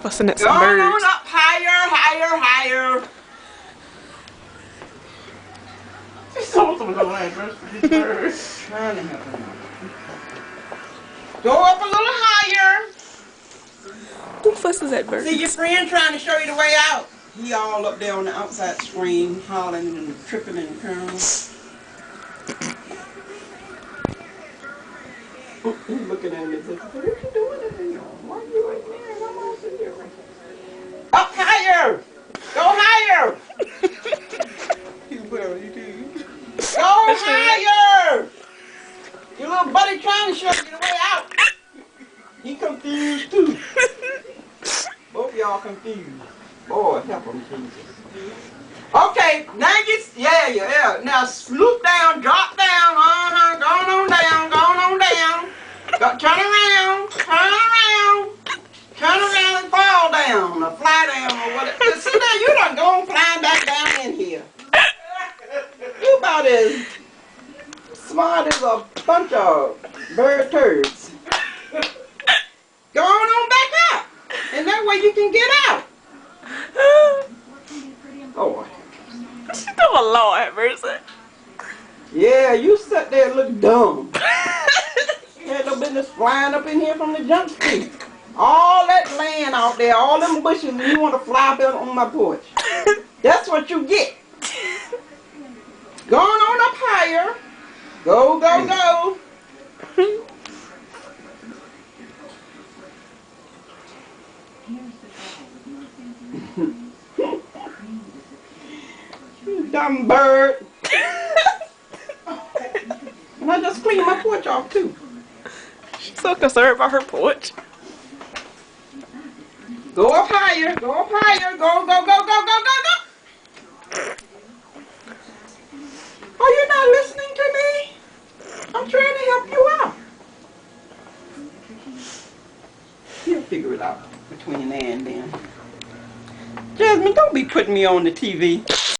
Fussing at Going some birds. on up higher, higher, higher. She's so little address for these birds. Trying to help them out. Go up a little higher. Who fusses at birds? See your friend trying to show you the way out. He all up there on the outside screen, hollering and tripping and curling. He's looking at me and says, what you doing in there? Why are you right there? I'm all sitting here. Up higher! Go higher! You will, you do. Go higher! Your little buddy trying to show you the way out. He confused too. Both of y'all confused. Boy, help him, Jesus. Okay, now yeah. Now swoop down, drop down, going on down, going on down. Turn around, and fall down, or fly down, or whatever. See now, you done gone flying back down in here. You about as smart as a bunch of bird turds. Go on back up, and that way you can get out. Oh. Oh, Lord have mercy. Yeah, you sat there and look dumb. You had no business flying up in here from the jump street. All that land out there, all them bushes, and you want to fly up on my porch. That's what you get. Going on up higher. Go, go, go. You dumb bird. And I just cleaned my porch off too. She's so concerned about her porch. Go up higher, go up higher, go, go, go, go, go, go, go. Are you not listening to me? I'm trying to help you out. You'll figure it out between now and then. Jasmine, don't be putting me on the TV.